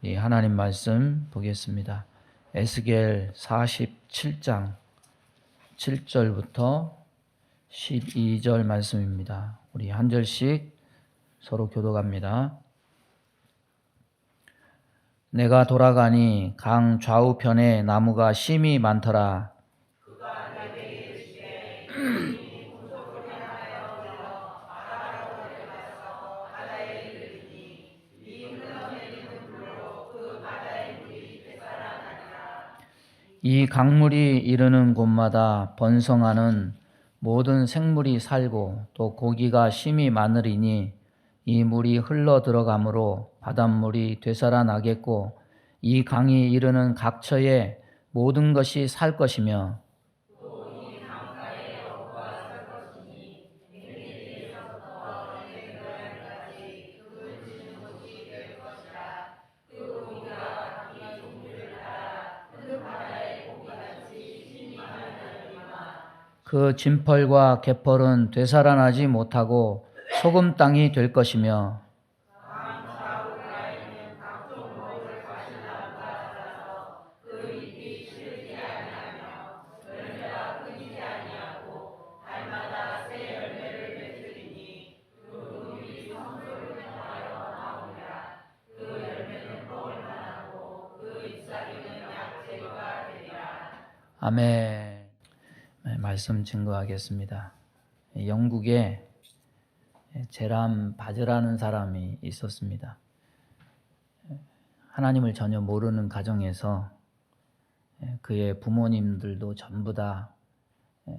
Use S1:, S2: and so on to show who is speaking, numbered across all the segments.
S1: 이 하나님 말씀 보겠습니다. 에스겔 47장 7절부터 12절 말씀입니다. 우리 한 절씩 서로 교독합니다. 내가 돌아가니 강 좌우편에 나무가 심이 많더라. 이 강물이 이르는 곳마다 번성하는 모든 생물이 살고 또 고기가 심이 많으리니 이 물이 흘러 들어가므로 바닷물이 되살아나겠고 이 강이 이르는 각처에 모든 것이 살 것이며 그 진펄과 개펄은 되살아나지 못하고 소금 땅이 될 것이며 아멘. 말씀 증거하겠습니다. 영국에 제람 바즈라는 사람이 있었습니다. 하나님을 전혀 모르는 가정에서 그의 부모님들도 전부 다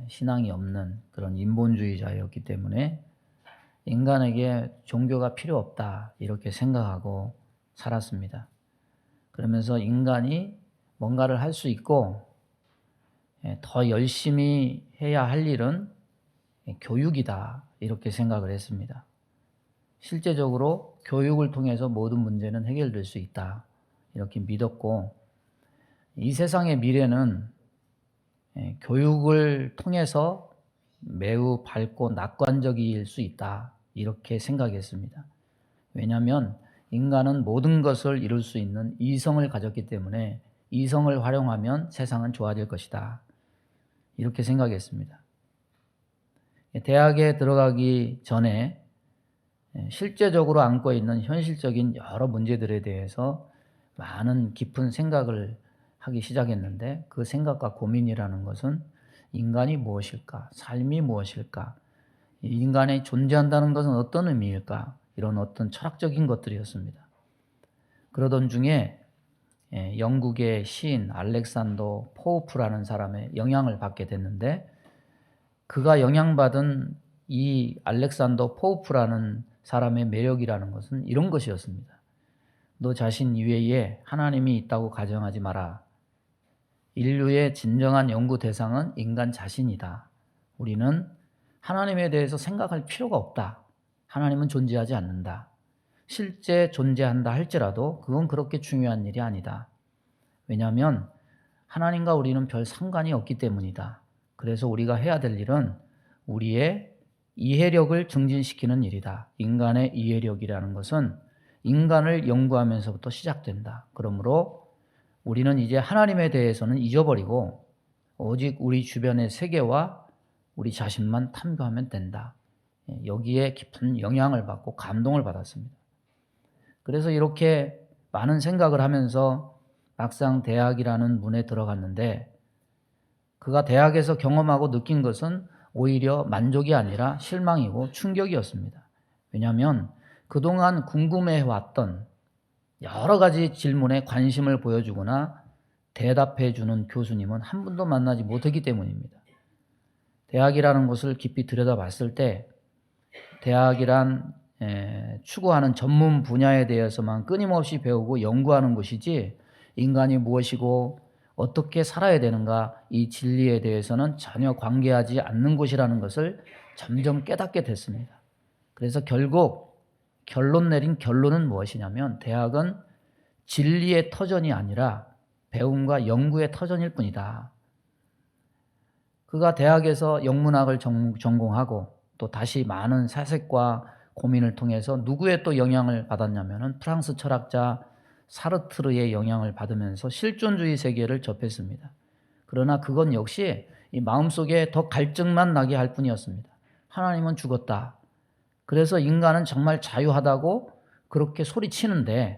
S1: 신앙이 없는 그런 인본주의자였기 때문에 인간에게 종교가 필요 없다 이렇게 생각하고 살았습니다. 그러면서 인간이 뭔가를 할 수 있고 더 열심히 해야 할 일은 교육이다 이렇게 생각을 했습니다. 실제적으로 교육을 통해서 모든 문제는 해결될 수 있다 이렇게 믿었고 이 세상의 미래는 교육을 통해서 매우 밝고 낙관적일 수 있다 이렇게 생각했습니다. 왜냐하면 인간은 모든 것을 이룰 수 있는 이성을 가졌기 때문에 이성을 활용하면 세상은 좋아질 것이다 이렇게 생각했습니다. 대학에 들어가기 전에 실제적으로 안고 있는 현실적인 여러 문제들에 대해서 많은 깊은 생각을 하기 시작했는데 그 생각과 고민이라는 것은 인간이 무엇일까? 삶이 무엇일까? 인간이 존재한다는 것은 어떤 의미일까? 이런 어떤 철학적인 것들이었습니다. 그러던 중에 영국의 시인 알렉산더 포우프라는 사람의 영향을 받게 됐는데 그가 영향받은 이 알렉산더 포우프라는 사람의 매력이라는 것은 이런 것이었습니다. 너 자신 이외에 하나님이 있다고 가정하지 마라. 인류의 진정한 연구 대상은 인간 자신이다. 우리는 하나님에 대해서 생각할 필요가 없다. 하나님은 존재하지 않는다. 실제 존재한다 할지라도 그건 그렇게 중요한 일이 아니다. 왜냐하면 하나님과 우리는 별 상관이 없기 때문이다. 그래서 우리가 해야 될 일은 우리의 이해력을 증진시키는 일이다. 인간의 이해력이라는 것은 인간을 연구하면서부터 시작된다. 그러므로 우리는 이제 하나님에 대해서는 잊어버리고 오직 우리 주변의 세계와 우리 자신만 탐구하면 된다. 여기에 깊은 영향을 받고 감동을 받았습니다. 그래서 이렇게 많은 생각을 하면서 막상 대학이라는 문에 들어갔는데 그가 대학에서 경험하고 느낀 것은 오히려 만족이 아니라 실망이고 충격이었습니다. 왜냐하면 그동안 궁금해왔던 여러 가지 질문에 관심을 보여주거나 대답해주는 교수님은 한 분도 만나지 못했기 때문입니다. 대학이라는 것을 깊이 들여다봤을 때 대학이란 추구하는 전문 분야에 대해서만 끊임없이 배우고 연구하는 곳이지 인간이 무엇이고 어떻게 살아야 되는가 이 진리에 대해서는 전혀 관계하지 않는 곳이라는 것을 점점 깨닫게 됐습니다. 그래서 결국 결론 내린 결론은 무엇이냐면 대학은 진리의 터전이 아니라 배움과 연구의 터전일 뿐이다. 그가 대학에서 영문학을 전공하고 또 다시 많은 사색과 고민을 통해서 누구의 또 영향을 받았냐면은 프랑스 철학자 사르트르의 영향을 받으면서 실존주의 세계를 접했습니다. 그러나 그건 역시 이 마음속에 더 갈증만 나게 할 뿐이었습니다. 하나님은 죽었다. 그래서 인간은 정말 자유하다고 그렇게 소리치는데,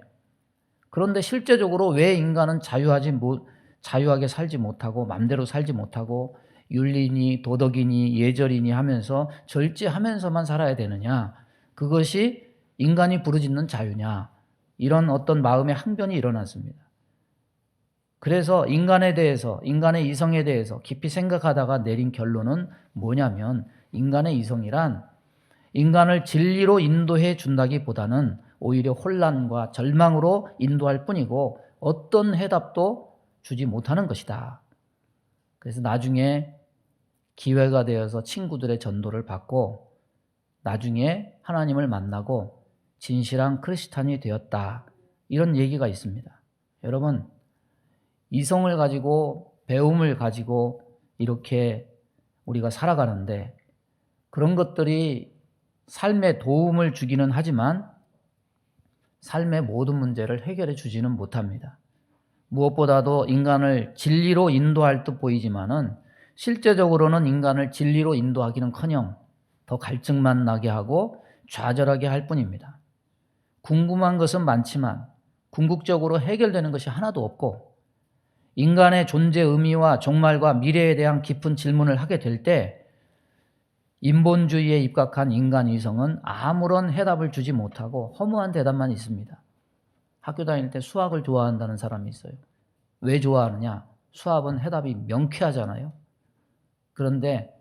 S1: 그런데 실제적으로 왜 인간은 자유하게 살지 못하고 맘대로 살지 못하고 윤리니 도덕이니 예절이니 하면서 절제하면서만 살아야 되느냐? 그것이 인간이 부르짖는 자유냐? 이런 어떤 마음의 항변이 일어났습니다. 그래서 인간에 대해서, 인간의 이성에 대해서 깊이 생각하다가 내린 결론은 뭐냐면, 인간의 이성이란 인간을 진리로 인도해 준다기보다는 오히려 혼란과 절망으로 인도할 뿐이고 어떤 해답도 주지 못하는 것이다. 그래서 나중에 기회가 되어서 친구들의 전도를 받고 나중에 하나님을 만나고 진실한 크리스찬이 되었다. 이런 얘기가 있습니다. 여러분, 이성을 가지고 배움을 가지고 이렇게 우리가 살아가는데 그런 것들이 삶에 도움을 주기는 하지만 삶의 모든 문제를 해결해 주지는 못합니다. 무엇보다도 인간을 진리로 인도할 듯 보이지만은 실제적으로는 인간을 진리로 인도하기는커녕 더 갈증만 나게 하고 좌절하게 할 뿐입니다. 궁금한 것은 많지만 궁극적으로 해결되는 것이 하나도 없고 인간의 존재 의미와 종말과 미래에 대한 깊은 질문을 하게 될 때 인본주의에 입각한 인간 이성은 아무런 해답을 주지 못하고 허무한 대답만 있습니다. 학교 다닐 때 수학을 좋아한다는 사람이 있어요. 왜 좋아하느냐? 수학은 해답이 명쾌하잖아요. 그런데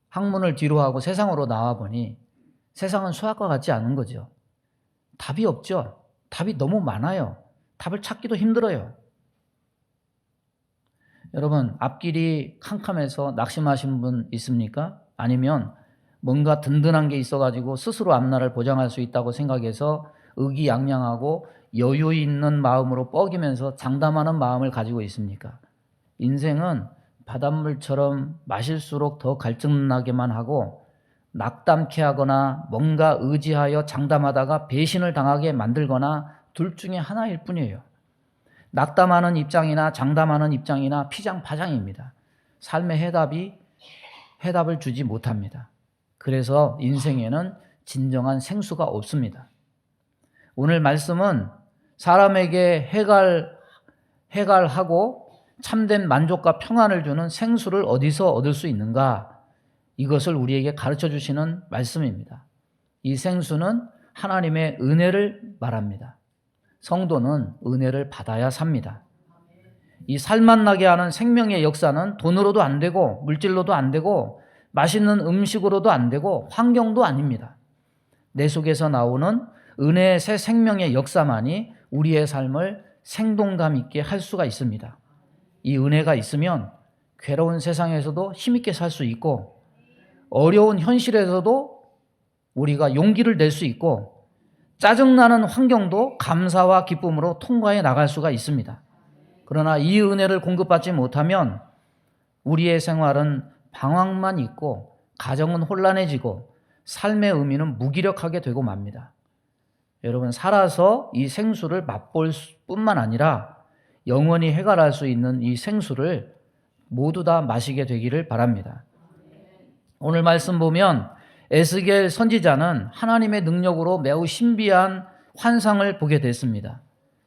S1: 학문을 뒤로 하고 세상으로 나와 보니 세상은 수학과 같지 않은 거죠. 답이 없죠. 답이 너무 많아요. 답을 찾기도 힘들어요. 여러분, 앞길이 캄캄해서 낙심하신 분 있습니까? 아니면 뭔가 든든한 게 있어가지고 스스로 앞날을 보장할 수 있다고 생각해서 의기양양하고 여유 있는 마음으로 뻐기면서 장담하는 마음을 가지고 있습니까? 인생은 바닷물처럼 마실수록 더 갈증나게만 하고 낙담케 하거나 뭔가 의지하여 장담하다가 배신을 당하게 만들거나 둘 중에 하나일 뿐이에요. 낙담하는 입장이나 장담하는 입장이나 피장파장입니다. 삶의 해답을 주지 못합니다. 그래서 인생에는 진정한 생수가 없습니다. 오늘 말씀은 사람에게 해갈하고 참된 만족과 평안을 주는 생수를 어디서 얻을 수 있는가? 이것을 우리에게 가르쳐 주시는 말씀입니다. 이 생수는 하나님의 은혜를 말합니다. 성도는 은혜를 받아야 삽니다. 이 살맛 나게 하는 생명의 역사는 돈으로도 안 되고 물질로도 안 되고 맛있는 음식으로도 안 되고 환경도 아닙니다. 내 속에서 나오는 은혜의 새 생명의 역사만이 우리의 삶을 생동감 있게 할 수가 있습니다. 이 은혜가 있으면 괴로운 세상에서도 힘있게 살 수 있고 어려운 현실에서도 우리가 용기를 낼 수 있고 짜증나는 환경도 감사와 기쁨으로 통과해 나갈 수가 있습니다. 그러나 이 은혜를 공급받지 못하면 우리의 생활은 방황만 있고 가정은 혼란해지고 삶의 의미는 무기력하게 되고 맙니다. 여러분, 살아서 이 생수를 맛볼 뿐만 아니라 영원히 해갈할 수 있는 이 생수를 모두 다 마시게 되기를 바랍니다. 오늘 말씀 보면 에스겔 선지자는 하나님의 능력으로 매우 신비한 환상을 보게 됐습니다.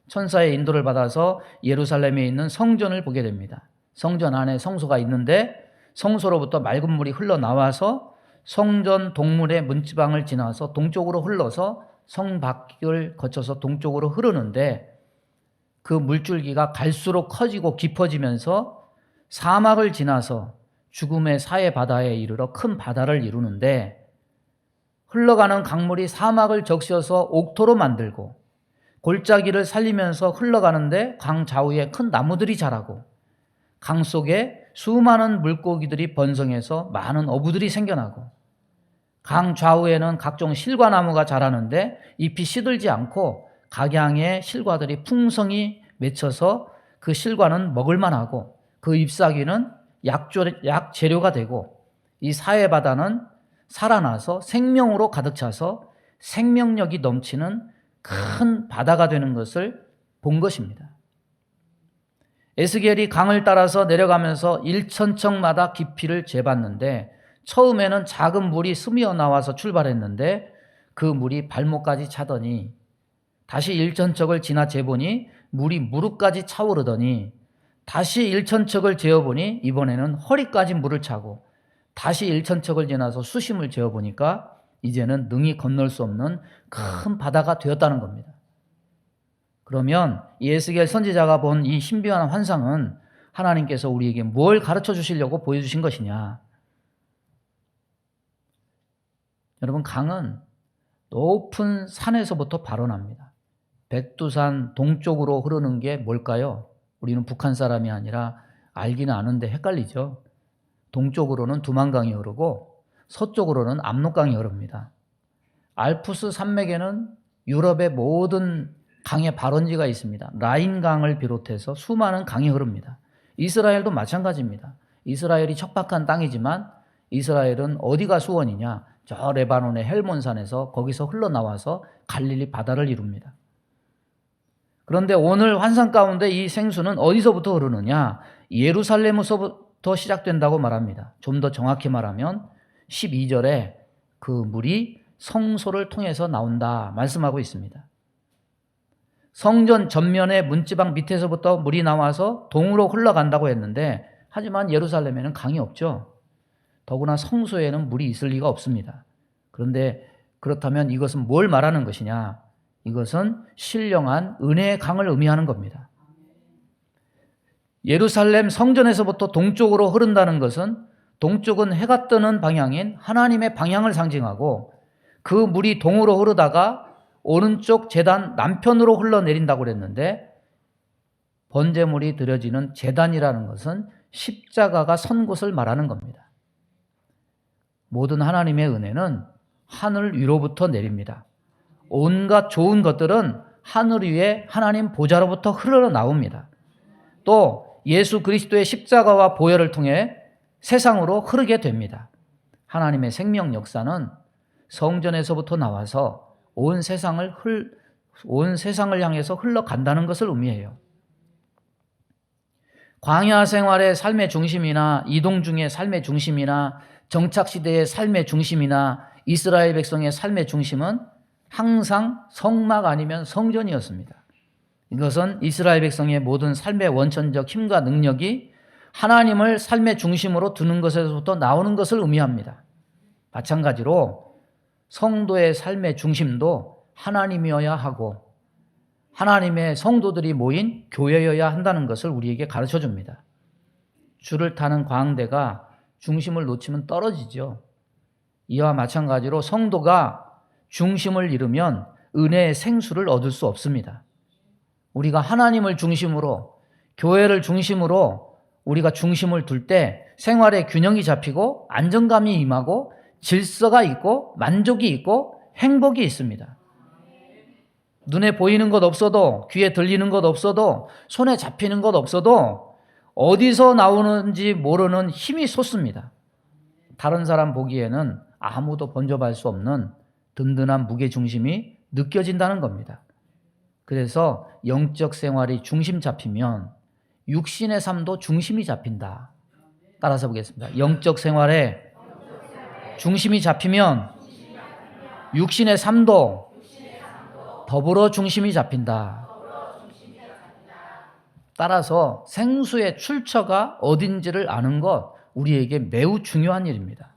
S1: 천사의 인도를 받아서 예루살렘에 있는 성전을 보게 됩니다. 성전 안에 성소가 있는데 성소로부터 맑은 물이 흘러나와서 성전 동물의 문지방을 지나서 동쪽으로 흘러서 성 밖을 거쳐서 동쪽으로 흐르는데 그 물줄기가 갈수록 커지고 깊어지면서 사막을 지나서 죽음의 사해 바다에 이르러 큰 바다를 이루는데 흘러가는 강물이 사막을 적셔서 옥토로 만들고 골짜기를 살리면서 흘러가는데 강 좌우에 큰 나무들이 자라고 강 속에 수많은 물고기들이 번성해서 많은 어부들이 생겨나고 강 좌우에는 각종 실과나무가 자라는데 잎이 시들지 않고 각양의 실과들이 풍성히 맺혀서 그 실과는 먹을만하고 그 잎사귀는 약 재료가 되고 이 사해바다는 살아나서 생명으로 가득 차서 생명력이 넘치는 큰 바다가 되는 것을 본 것입니다. 에스겔이 강을 따라서 내려가면서 1,000척마다 깊이를 재봤는데 처음에는 작은 물이 스며 나와서 출발했는데 그 물이 발목까지 차더니 다시 1,000척을 지나 재보니 물이 무릎까지 차오르더니 다시 1,000척을 재어보니 이번에는 허리까지 물을 차고 다시 1,000척을 지나서 수심을 재어보니까 이제는 능히 건널 수 없는 큰 바다가 되었다는 겁니다. 그러면 이 에스겔 선지자가 본 이 신비한 환상은 하나님께서 우리에게 뭘 가르쳐 주시려고 보여주신 것이냐? 여러분, 강은 높은 산에서부터 발원합니다. 백두산 동쪽으로 흐르는 게 뭘까요? 우리는 북한 사람이 아니라 알기는 아는데 헷갈리죠. 동쪽으로는 두만강이 흐르고 서쪽으로는 압록강이 흐릅니다. 알프스 산맥에는 유럽의 모든 강의 발원지가 있습니다. 라인강을 비롯해서 수많은 강이 흐릅니다. 이스라엘도 마찬가지입니다. 이스라엘이 척박한 땅이지만 이스라엘은 어디가 수원이냐? 저 레바논의 헬몬산에서 거기서 흘러나와서 갈릴리 바다를 이룹니다. 그런데 오늘 환상 가운데 이 생수는 어디서부터 흐르느냐? 예루살렘에서부터 시작된다고 말합니다. 좀 더 정확히 말하면 12절에 그 물이 성소를 통해서 나온다 말씀하고 있습니다. 성전 전면의 문지방 밑에서부터 물이 나와서 동으로 흘러간다고 했는데 하지만 예루살렘에는 강이 없죠. 더구나 성소에는 물이 있을 리가 없습니다. 그런데 그렇다면 이것은 뭘 말하는 것이냐? 이것은 신령한 은혜의 강을 의미하는 겁니다. 예루살렘 성전에서부터 동쪽으로 흐른다는 것은 동쪽은 해가 뜨는 방향인 하나님의 방향을 상징하고 그 물이 동으로 흐르다가 오른쪽 제단 남편으로 흘러내린다고 그랬는데 번제물이 드려지는 제단이라는 것은 십자가가 선 곳을 말하는 겁니다. 모든 하나님의 은혜는 하늘 위로부터 내립니다. 온갖 좋은 것들은 하늘 위에 하나님 보좌로부터 흘러나옵니다. 또 예수 그리스도의 십자가와 보혈을 통해 세상으로 흐르게 됩니다. 하나님의 생명 역사는 성전에서부터 나와서 온 세상을 향해서 흘러간다는 것을 의미해요. 광야 생활의 삶의 중심이나 이동 중의 삶의 중심이나 정착시대의 삶의 중심이나 이스라엘 백성의 삶의 중심은 항상 성막 아니면 성전이었습니다. 이것은 이스라엘 백성의 모든 삶의 원천적 힘과 능력이 하나님을 삶의 중심으로 두는 것에서부터 나오는 것을 의미합니다. 마찬가지로 성도의 삶의 중심도 하나님이어야 하고 하나님의 성도들이 모인 교회여야 한다는 것을 우리에게 가르쳐 줍니다. 줄을 타는 광대가 중심을 놓치면 떨어지죠. 이와 마찬가지로 성도가 중심을 잃으면 은혜의 생수를 얻을 수 없습니다. 우리가 하나님을 중심으로, 교회를 중심으로 우리가 중심을 둘 때 생활의 균형이 잡히고 안정감이 임하고 질서가 있고 만족이 있고 행복이 있습니다. 눈에 보이는 것 없어도, 귀에 들리는 것 없어도, 손에 잡히는 것 없어도 어디서 나오는지 모르는 힘이 솟습니다. 다른 사람 보기에는 아무도 번져갈 수 없는 든든한 무게중심이 느껴진다는 겁니다. 그래서 영적 생활이 중심 잡히면 육신의 삶도 중심이 잡힌다. 따라서 보겠습니다. 영적 생활에 중심이 잡히면 육신의 삶도 더불어 중심이 잡힌다. 따라서 생수의 출처가 어딘지를 아는 것, 우리에게 매우 중요한 일입니다.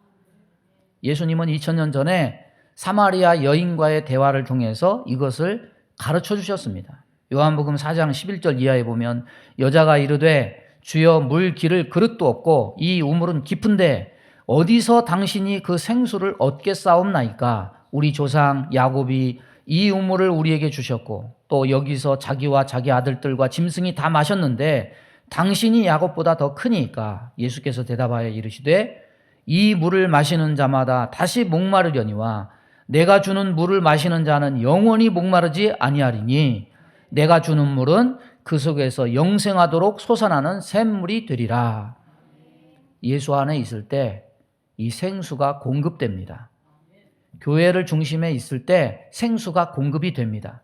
S1: 예수님은 2000년 전에 사마리아 여인과의 대화를 통해서 이것을 가르쳐 주셨습니다. 요한복음 4장 11절 이하에 보면 여자가 이르되 주여 물 기를 그릇도 없고 이 우물은 깊은데 어디서 당신이 그 생수를 얻겠사옵나이까? 우리 조상 야곱이 이 우물을 우리에게 주셨고 또 여기서 자기와 자기 아들들과 짐승이 다 마셨는데 당신이 야곱보다 더 크니까? 예수께서 대답하여 이르시되 이 물을 마시는 자마다 다시 목마르려니와 내가 주는 물을 마시는 자는 영원히 목마르지 아니하리니 내가 주는 물은 그 속에서 영생하도록 솟아나는 샘물이 되리라. 예수 안에 있을 때 이 생수가 공급됩니다. 교회를 중심에 있을 때 생수가 공급이 됩니다.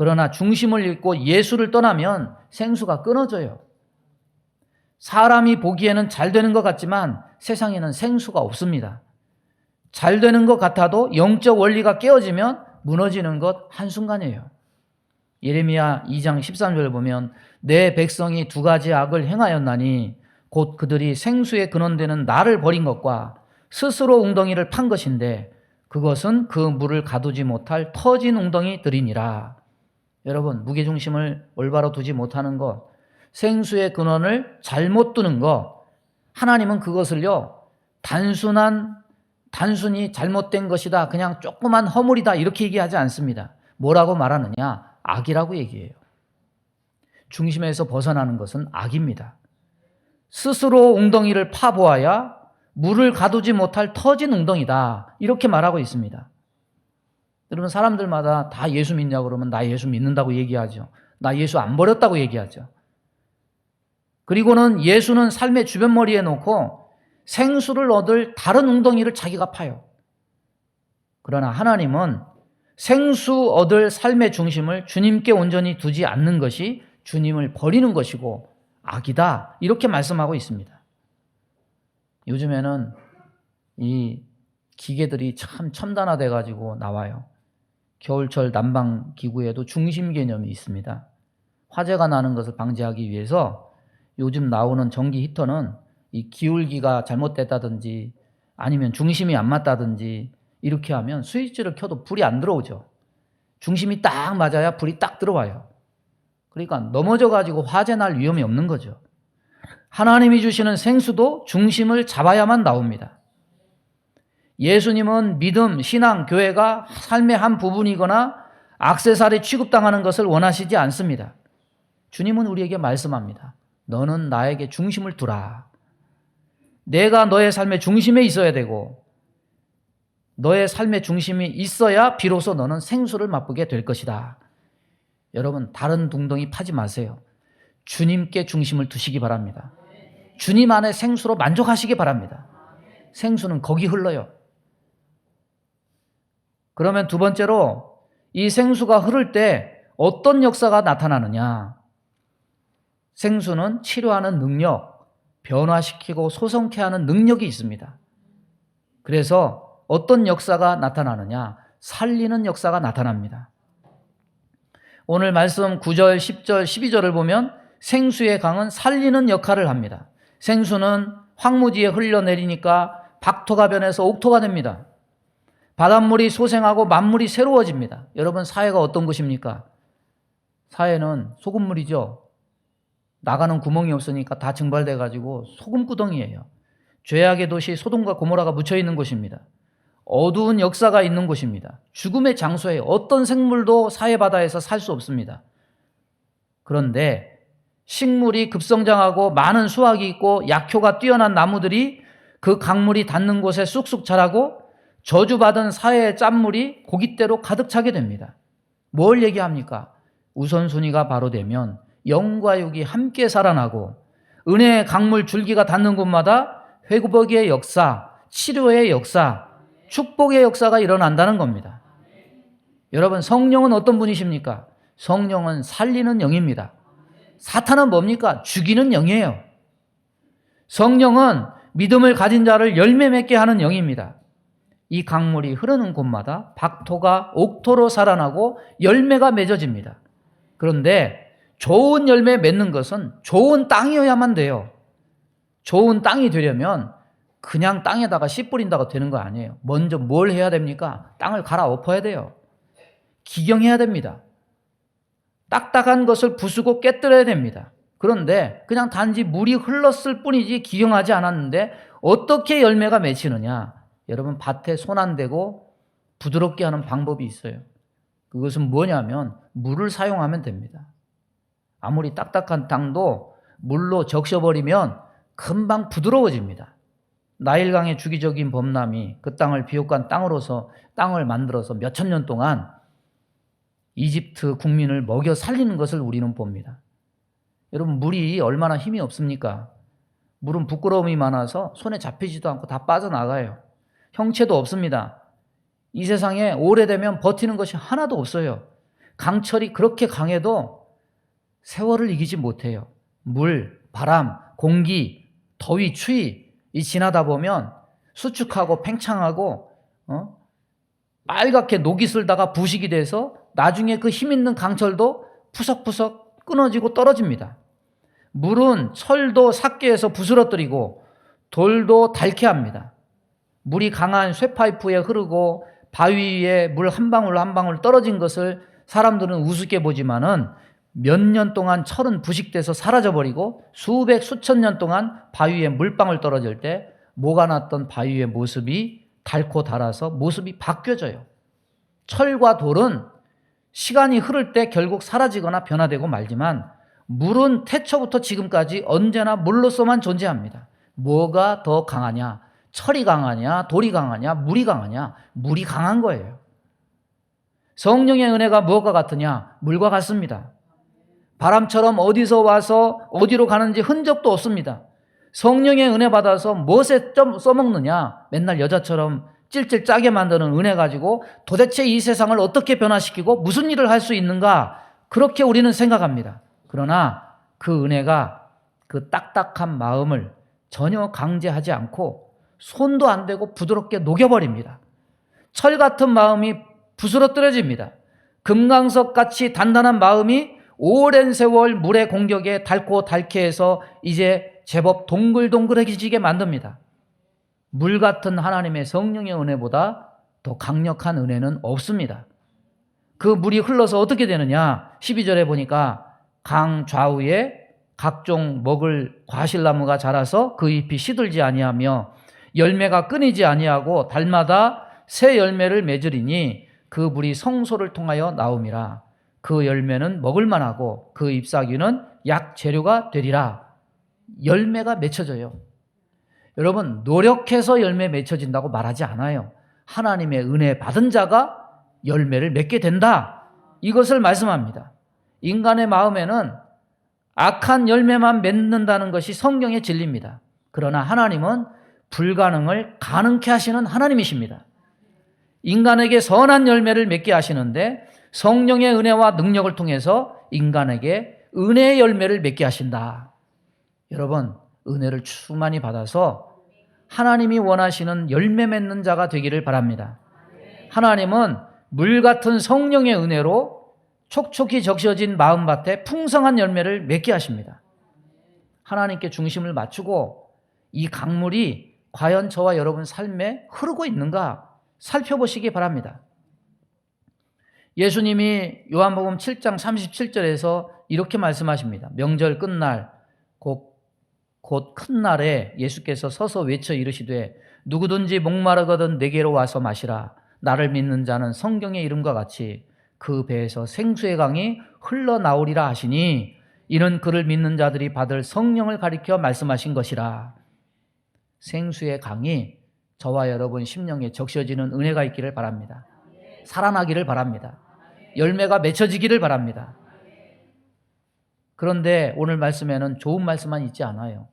S1: 그러나 중심을 잃고 예수를 떠나면 생수가 끊어져요. 사람이 보기에는 잘 되는 것 같지만 세상에는 생수가 없습니다. 잘 되는 것 같아도 영적 원리가 깨어지면 무너지는 것 한순간이에요. 예레미야 2장 13절을 보면 내 백성이 두 가지 악을 행하였나니 곧 그들이 생수의 근원되는 나를 버린 것과 스스로 웅덩이를 판 것인데 그것은 그 물을 가두지 못할 터진 웅덩이들이니라. 여러분, 무게중심을 올바로 두지 못하는 것, 생수의 근원을 잘못 두는 것, 하나님은 그것을요 단순히 잘못된 것이다, 그냥 조그만 허물이다 이렇게 얘기하지 않습니다. 뭐라고 말하느냐? 악이라고 얘기해요. 중심에서 벗어나는 것은 악입니다. 스스로 웅덩이를 파보아야 물을 가두지 못할 터진 웅덩이다 이렇게 말하고 있습니다. 여러분, 사람들마다 다 예수 믿냐고 그러면 나 예수 믿는다고 얘기하죠. 나 예수 안 버렸다고 얘기하죠. 그리고는 예수는 삶의 주변머리에 놓고 생수를 얻을 다른 웅덩이를 자기가 파요. 그러나 하나님은 생수 얻을 삶의 중심을 주님께 온전히 두지 않는 것이 주님을 버리는 것이고 악이다 이렇게 말씀하고 있습니다. 요즘에는 이 기계들이 참 첨단화돼 가지고 나와요. 겨울철 난방기구에도 중심 개념이 있습니다. 화재가 나는 것을 방지하기 위해서 요즘 나오는 전기 히터는 이 기울기가 잘못됐다든지 아니면 중심이 안 맞다든지 이렇게 하면 스위치를 켜도 불이 안 들어오죠. 중심이 딱 맞아야 불이 딱 들어와요. 그러니까 넘어져 가지고 화재 날 위험이 없는 거죠. 하나님이 주시는 생수도 중심을 잡아야만 나옵니다. 예수님은 믿음, 신앙, 교회가 삶의 한 부분이거나 액세서리 취급당하는 것을 원하시지 않습니다. 주님은 우리에게 말씀합니다. 너는 나에게 중심을 두라. 내가 너의 삶의 중심에 있어야 되고 너의 삶의 중심이 있어야 비로소 너는 생수를 맛보게 될 것이다. 여러분, 다른 둥덩이 파지 마세요. 주님께 중심을 두시기 바랍니다. 주님 안에 생수로 만족하시기 바랍니다. 생수는 거기 흘러요. 그러면 두 번째로 이 생수가 흐를 때 어떤 역사가 나타나느냐? 생수는 치료하는 능력, 변화시키고 소성케 하는 능력이 있습니다. 그래서 어떤 역사가 나타나느냐? 살리는 역사가 나타납니다. 오늘 말씀 9절, 10절, 12절을 보면 생수의 강은 살리는 역할을 합니다. 생수는 황무지에 흘러내리니까 박토가 변해서 옥토가 됩니다. 바닷물이 소생하고 만물이 새로워집니다. 여러분, 사회가 어떤 곳입니까? 사회는 소금물이죠. 나가는 구멍이 없으니까 다 증발돼가지고 소금구덩이에요. 죄악의 도시 소돔과 고모라가 묻혀있는 곳입니다. 어두운 역사가 있는 곳입니다. 죽음의 장소에 어떤 생물도 사해바다에서 살 수 없습니다. 그런데 식물이 급성장하고 많은 수확이 있고 약효가 뛰어난 나무들이 그 강물이 닿는 곳에 쑥쑥 자라고 저주받은 사해의 짠물이 고깃대로 가득 차게 됩니다. 뭘 얘기합니까? 우선순위가 바로 되면 영과 육이 함께 살아나고 은혜의 강물 줄기가 닿는 곳마다 회복의 역사, 치료의 역사, 축복의 역사가 일어난다는 겁니다. 여러분, 성령은 어떤 분이십니까? 성령은 살리는 영입니다. 사탄은 뭡니까? 죽이는 영이에요. 성령은 믿음을 가진 자를 열매 맺게 하는 영입니다. 이 강물이 흐르는 곳마다 박토가 옥토로 살아나고 열매가 맺어집니다. 그런데 좋은 열매 맺는 것은 좋은 땅이어야만 돼요. 좋은 땅이 되려면 그냥 땅에다가 씨 뿌린다고 되는 거 아니에요. 먼저 뭘 해야 됩니까? 땅을 갈아엎어야 돼요. 기경해야 됩니다. 딱딱한 것을 부수고 깨뜨려야 됩니다. 그런데 그냥 단지 물이 흘렀을 뿐이지 기경하지 않았는데 어떻게 열매가 맺히느냐? 여러분, 밭에 손 안 대고 부드럽게 하는 방법이 있어요. 그것은 뭐냐면 물을 사용하면 됩니다. 아무리 딱딱한 땅도 물로 적셔버리면 금방 부드러워집니다. 나일강의 주기적인 범람이 그 땅을 비옥한 땅으로서 땅을 만들어서 몇천 년 동안 이집트 국민을 먹여 살리는 것을 우리는 봅니다. 여러분, 물이 얼마나 힘이 없습니까? 물은 부끄러움이 많아서 손에 잡히지도 않고 다 빠져나가요. 형체도 없습니다. 이 세상에 오래되면 버티는 것이 하나도 없어요. 강철이 그렇게 강해도 세월을 이기지 못해요. 물, 바람, 공기, 더위, 추위 이 지나다 보면 수축하고 팽창하고 빨갛게 녹이 슬다가 부식이 돼서 나중에 그 힘 있는 강철도 푸석푸석 끊어지고 떨어집니다. 물은 철도 삭개해서 부스러뜨리고 돌도 닳게 합니다. 물이 강한 쇠파이프에 흐르고 바위 위에 물 한 방울 한 방울 떨어진 것을 사람들은 우습게 보지만은 몇 년 동안 철은 부식돼서 사라져버리고 수백 수천 년 동안 바위에 물방울 떨어질 때 녹아났던 바위의 모습이 닳고 닳아서 모습이 바뀌어져요. 철과 돌은 시간이 흐를 때 결국 사라지거나 변화되고 말지만 물은 태초부터 지금까지 언제나 물로서만 존재합니다. 뭐가 더 강하냐? 철이 강하냐? 돌이 강하냐? 물이 강하냐? 물이 강한 거예요. 성령의 은혜가 무엇과 같으냐? 물과 같습니다. 바람처럼 어디서 와서 어디로 가는지 흔적도 없습니다. 성령의 은혜 받아서 무엇에 써먹느냐? 맨날 여자처럼 찔찔 짜게 만드는 은혜 가지고 도대체 이 세상을 어떻게 변화시키고 무슨 일을 할 수 있는가? 그렇게 우리는 생각합니다. 그러나 그 은혜가 그 딱딱한 마음을 전혀 강제하지 않고 손도 안 대고 부드럽게 녹여버립니다. 철 같은 마음이 부스러뜨려집니다. 금강석같이 단단한 마음이 오랜 세월 물의 공격에 닳고 닳게 해서 이제 제법 동글동글해지게 만듭니다. 물 같은 하나님의 성령의 은혜보다 더 강력한 은혜는 없습니다. 그 물이 흘러서 어떻게 되느냐? 12절에 보니까 강 좌우에 각종 먹을 과실나무가 자라서 그 잎이 시들지 아니하며 열매가 끊이지 아니하고 달마다 새 열매를 맺으리니 그 물이 성소를 통하여 나옴이라. 그 열매는 먹을 만하고 그 잎사귀는 약 재료가 되리라. 열매가 맺혀져요. 여러분, 노력해서 열매 맺혀진다고 말하지 않아요. 하나님의 은혜 받은 자가 열매를 맺게 된다. 이것을 말씀합니다. 인간의 마음에는 악한 열매만 맺는다는 것이 성경의 진리입니다. 그러나 하나님은 불가능을 가능케 하시는 하나님이십니다. 인간에게 선한 열매를 맺게 하시는데 성령의 은혜와 능력을 통해서 인간에게 은혜의 열매를 맺게 하신다. 여러분, 은혜를 충만히 받아서 하나님이 원하시는 열매 맺는 자가 되기를 바랍니다. 하나님은 물 같은 성령의 은혜로 촉촉히 적셔진 마음밭에 풍성한 열매를 맺게 하십니다. 하나님께 중심을 맞추고 이 강물이 과연 저와 여러분 삶에 흐르고 있는가 살펴보시기 바랍니다. 예수님이 요한복음 7장 37절에서 이렇게 말씀하십니다. 명절 끝날 곧 큰 날에 예수께서 서서 외쳐 이르시되 누구든지 목마르거든 내게로 와서 마시라. 나를 믿는 자는 성경의 이름과 같이 그 배에서 생수의 강이 흘러나오리라 하시니 이는 그를 믿는 자들이 받을 성령을 가리켜 말씀하신 것이라. 생수의 강이 저와 여러분 심령에 적셔지는 은혜가 있기를 바랍니다. 살아나기를 바랍니다. 열매가 맺혀지기를 바랍니다. 그런데 오늘 말씀에는 좋은 말씀만 있지 않아요.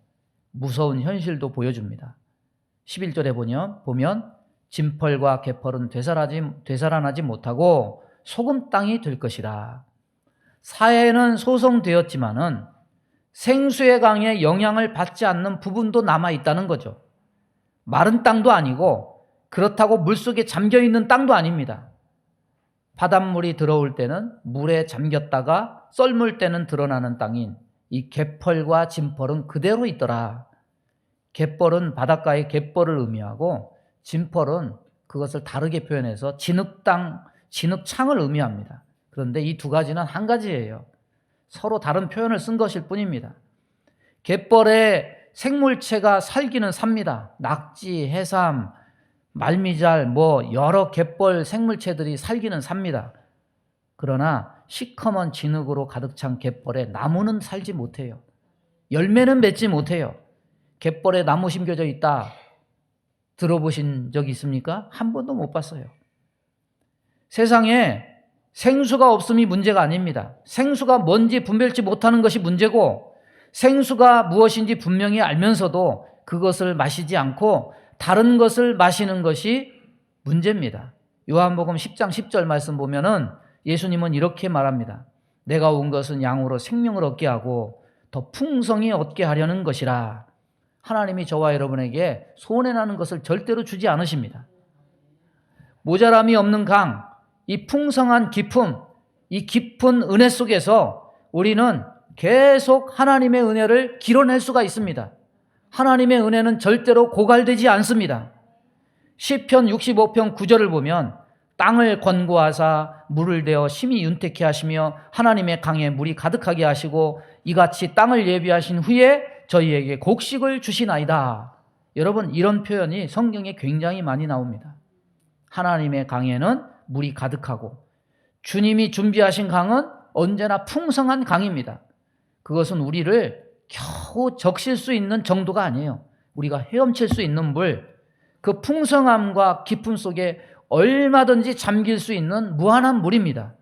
S1: 무서운 현실도 보여줍니다. 11절에 보면 진펄과 개펄은 되살아나지 못하고 소금 땅이 될 것이라. 사해는 소성되었지만은 생수의 강에 영향을 받지 않는 부분도 남아있다는 거죠. 마른 땅도 아니고 그렇다고 물속에 잠겨있는 땅도 아닙니다. 바닷물이 들어올 때는 물에 잠겼다가 썰물 때는 드러나는 땅인 이 개펄과 진펄은 그대로 있더라. 개펄은 바닷가의 갯벌을 의미하고 진펄은 그것을 다르게 표현해서 진흙땅, 진흙창을 의미합니다. 그런데 이 두 가지는 한 가지예요. 서로 다른 표현을 쓴 것일 뿐입니다. 갯벌에 생물체가 살기는 삽니다. 낙지, 해삼, 말미잘 여러 갯벌 생물체들이 살기는 삽니다. 그러나 시커먼 진흙으로 가득 찬 갯벌에 나무는 살지 못해요. 열매는 맺지 못해요. 갯벌에 나무 심겨져 있다. 들어보신 적 있습니까? 한 번도 못 봤어요. 세상에 생수가 없음이 문제가 아닙니다. 생수가 뭔지 분별치 못하는 것이 문제고 생수가 무엇인지 분명히 알면서도 그것을 마시지 않고 다른 것을 마시는 것이 문제입니다. 요한복음 10장 10절 말씀 보면은 예수님은 이렇게 말합니다. 내가 온 것은 양으로 생명을 얻게 하고 더 풍성히 얻게 하려는 것이라. 하나님이 저와 여러분에게 손해나는 것을 절대로 주지 않으십니다. 모자람이 없는 강, 이 풍성한 기품, 이 깊은 은혜 속에서 우리는 계속 하나님의 은혜를 길어낼 수가 있습니다. 하나님의 은혜는 절대로 고갈되지 않습니다. 시편 65편 9절을 보면 땅을 권고하사 물을 대어 심히 윤택케 하시며 하나님의 강에 물이 가득하게 하시고 이같이 땅을 예비하신 후에 저희에게 곡식을 주시나이다. 여러분, 이런 표현이 성경에 굉장히 많이 나옵니다. 하나님의 강에는 물이 가득하고 주님이 준비하신 강은 언제나 풍성한 강입니다. 그것은 우리를 겨우 적실 수 있는 정도가 아니에요. 우리가 헤엄칠 수 있는 물, 그 풍성함과 깊음 속에 얼마든지 잠길 수 있는 무한한 물입니다.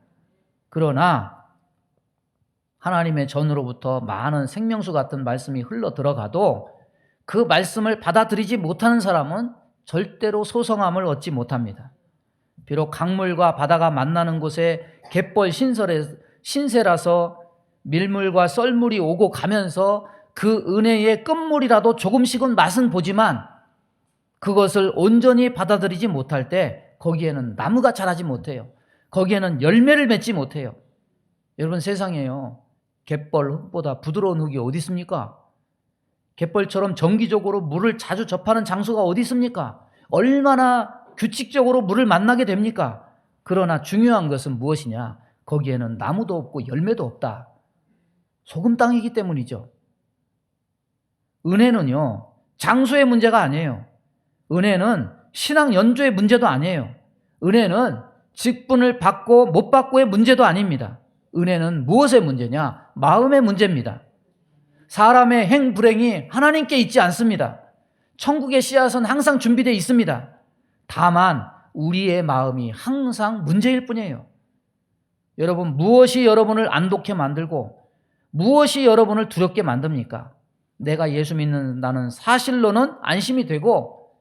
S1: 그러나 하나님의 전으로부터 많은 생명수 같은 말씀이 흘러 들어가도 그 말씀을 받아들이지 못하는 사람은 절대로 소성함을 얻지 못합니다. 비록 강물과 바다가 만나는 곳에 갯벌 신세라서 밀물과 썰물이 오고 가면서 그 은혜의 끝물이라도 조금씩은 맛은 보지만 그것을 온전히 받아들이지 못할 때 거기에는 나무가 자라지 못해요. 거기에는 열매를 맺지 못해요. 여러분, 세상에요, 갯벌 흙보다 부드러운 흙이 어디 있습니까? 갯벌처럼 정기적으로 물을 자주 접하는 장소가 어디 있습니까? 얼마나 규칙적으로 물을 만나게 됩니까? 그러나 중요한 것은 무엇이냐? 거기에는 나무도 없고 열매도 없다. 소금 땅이기 때문이죠. 은혜는요, 장소의 문제가 아니에요. 은혜는 신앙 연조의 문제도 아니에요. 은혜는 직분을 받고 못 받고의 문제도 아닙니다. 은혜는 무엇의 문제냐? 마음의 문제입니다. 사람의 행불행이 하나님께 있지 않습니다. 천국의 씨앗은 항상 준비되어 있습니다. 다만 우리의 마음이 항상 문제일 뿐이에요. 여러분, 무엇이 여러분을 안독해 만들고 무엇이 여러분을 두렵게 만듭니까? 내가 예수 믿는다는 사실로는 안심이 되고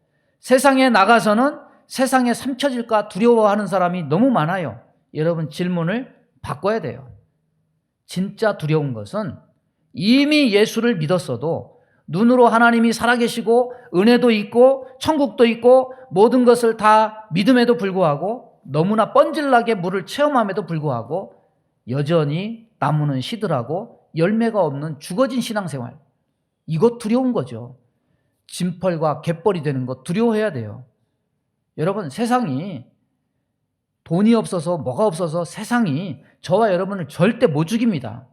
S1: 세상에 나가서는 세상에 삼켜질까 두려워하는 사람이 너무 많아요. 여러분, 질문을 바꿔야 돼요. 진짜 두려운 것은 이미 예수를 믿었어도 눈으로 하나님이 살아계시고 은혜도 있고 천국도 있고 모든 것을 다 믿음에도 불구하고 너무나 뻔질나게 물을 체험함에도 불구하고 여전히 나무는 시들하고 열매가 없는 죽어진 신앙생활, 이것 두려운 거죠. 진펄과 갯벌이 되는 것 두려워해야 돼요. 여러분, 세상이 돈이 없어서 뭐가 없어서 세상이 저와 여러분을 절대 못 죽입니다.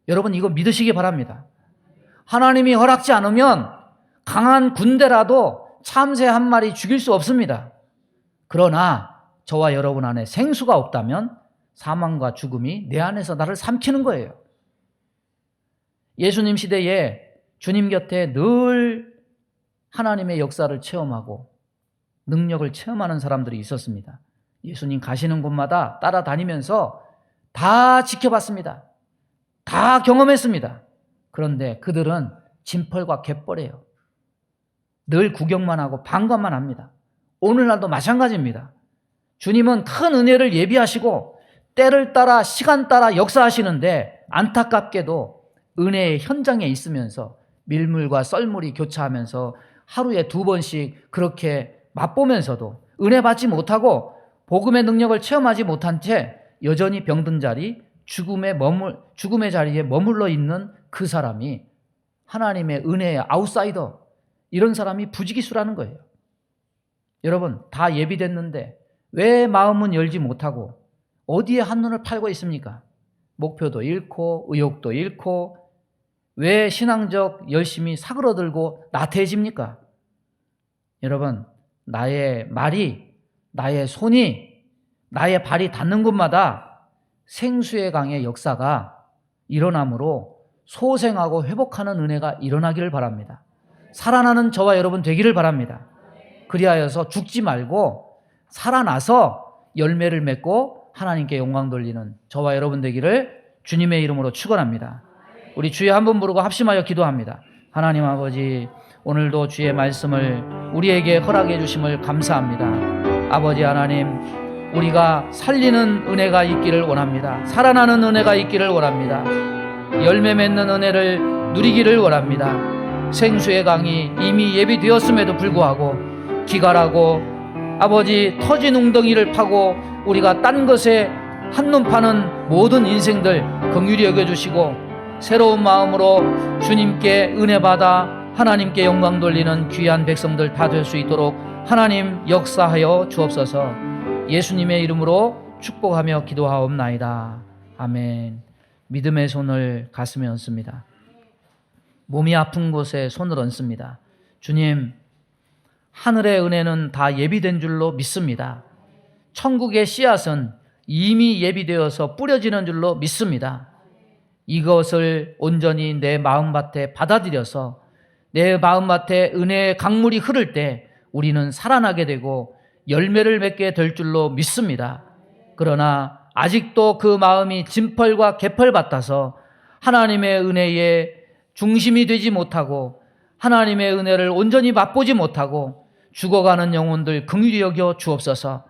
S1: 여러분, 이거 믿으시기 바랍니다. 하나님이 허락지 않으면 강한 군대라도 참새 한 마리 죽일 수 없습니다. 그러나 저와 여러분 안에 생수가 없다면 사망과 죽음이 내 안에서 나를 삼키는 거예요. 예수님 시대에 주님 곁에 늘 하나님의 역사를 체험하고 능력을 체험하는 사람들이 있었습니다. 예수님 가시는 곳마다 따라다니면서 다 지켜봤습니다. 다 경험했습니다. 그런데 그들은 진펄과 갯벌이에요. 늘 구경만 하고 방관만 합니다. 오늘날도 마찬가지입니다. 주님은 큰 은혜를 예비하시고 때를 따라 시간 따라 역사하시는데 안타깝게도 은혜의 현장에 있으면서 밀물과 썰물이 교차하면서 하루에 2번씩 그렇게 맛보면서도 은혜 받지 못하고 복음의 능력을 체험하지 못한 채 여전히 병든 자리, 죽음의 자리에 머물러 있는 그 사람이 하나님의 은혜의 아웃사이더, 이런 사람이 부지기수라는 거예요. 여러분, 다 예비됐는데 왜 마음은 열지 못하고 어디에 한눈을 팔고 있습니까? 목표도 잃고 의욕도 잃고 왜 신앙적 열심히 사그러들고 나태해집니까? 여러분, 나의 말이, 나의 손이, 나의 발이 닿는 곳마다 생수의 강의 역사가 일어나므로 소생하고 회복하는 은혜가 일어나기를 바랍니다. 살아나는 저와 여러분 되기를 바랍니다. 그리하여서 죽지 말고 살아나서 열매를 맺고 하나님께 영광 돌리는 저와 여러분 되기를 주님의 이름으로 축원합니다. 우리 주여 한번 부르고 합심하여 기도합니다. 하나님 아버지, 오늘도 주의 말씀을 우리에게 허락해 주심을 감사합니다. 아버지 하나님, 우리가 살리는 은혜가 있기를 원합니다. 살아나는 은혜가 있기를 원합니다. 열매 맺는 은혜를 누리기를 원합니다. 생수의 강이 이미 예비되었음에도 불구하고 기갈하고 아버지 터진 웅덩이를 파고 우리가 딴 것에 한눈 파는 모든 인생들 긍휼히 여겨주시고 새로운 마음으로 주님께 은혜 받아 하나님께 영광 돌리는 귀한 백성들 다 될 수 있도록 하나님 역사하여 주옵소서. 예수님의 이름으로 축복하며 기도하옵나이다. 아멘. 믿음의 손을 가슴에 얹습니다. 몸이 아픈 곳에 손을 얹습니다. 주님, 하늘의 은혜는 다 예비된 줄로 믿습니다. 천국의 씨앗은 이미 예비되어서 뿌려지는 줄로 믿습니다. 이것을 온전히 내 마음밭에 받아들여서 내 마음밭에 은혜의 강물이 흐를 때 우리는 살아나게 되고 열매를 맺게 될 줄로 믿습니다. 그러나 아직도 그 마음이 진펄과 개펄 같아서 하나님의 은혜에 중심이 되지 못하고 하나님의 은혜를 온전히 맛보지 못하고 죽어가는 영혼들 긍휼히 여겨 주옵소서.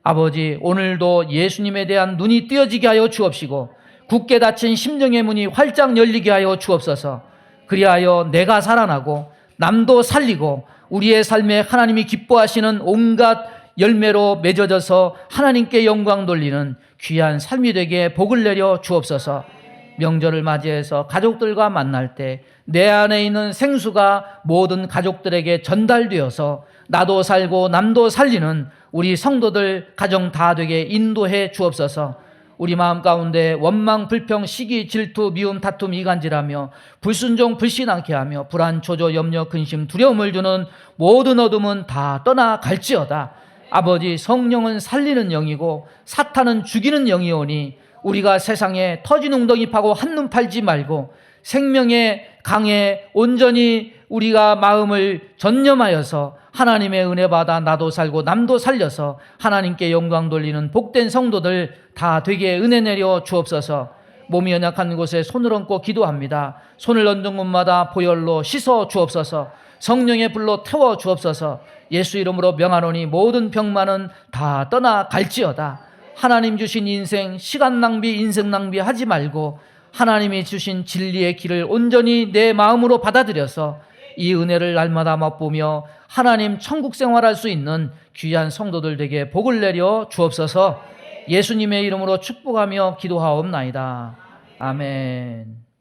S1: 아버지, 오늘도 예수님에 대한 눈이 띄어지게 하여 주옵시고 굳게 닫힌 심령의 문이 활짝 열리게 하여 주옵소서. 그리하여 내가 살아나고 남도 살리고 우리의 삶에 하나님이 기뻐하시는 온갖 열매로 맺어져서 하나님께 영광 돌리는 귀한 삶이 되게 복을 내려 주옵소서. 명절을 맞이해서 가족들과 만날 때 내 안에 있는 생수가 모든 가족들에게 전달되어서 나도 살고 남도 살리는 우리 성도들 가정 다 되게 인도해 주옵소서. 우리 마음 가운데 원망, 불평, 시기, 질투, 미움, 다툼, 이간질하며 불순종, 불신앙케 하며 불안, 조조, 염려, 근심, 두려움을 주는 모든 어둠은 다 떠나갈지어다. 아버지, 성령은 살리는 영이고 사탄은 죽이는 영이오니 우리가 세상에 터진 웅덩이 파고 한눈 팔지 말고 생명의 강에 온전히 우리가 마음을 전념하여서 하나님의 은혜 받아 나도 살고 남도 살려서 하나님께 영광 돌리는 복된 성도들 다 되게 은혜 내려 주옵소서. 몸이 연약한 곳에 손을 얹고 기도합니다. 손을 얹은 곳마다 보혈로 씻어 주옵소서. 성령의 불로 태워 주옵소서. 예수 이름으로 명하노니 모든 병만은 다 떠나갈지어다. 하나님 주신 인생, 시간 낭비, 인생 낭비 하지 말고 하나님이 주신 진리의 길을 온전히 내 마음으로 받아들여서 이 은혜를 날마다 맛보며 하나님 천국 생활할 수 있는 귀한 성도들 되게 복을 내려 주옵소서. 예수님의 이름으로 축복하며 기도하옵나이다. 아멘.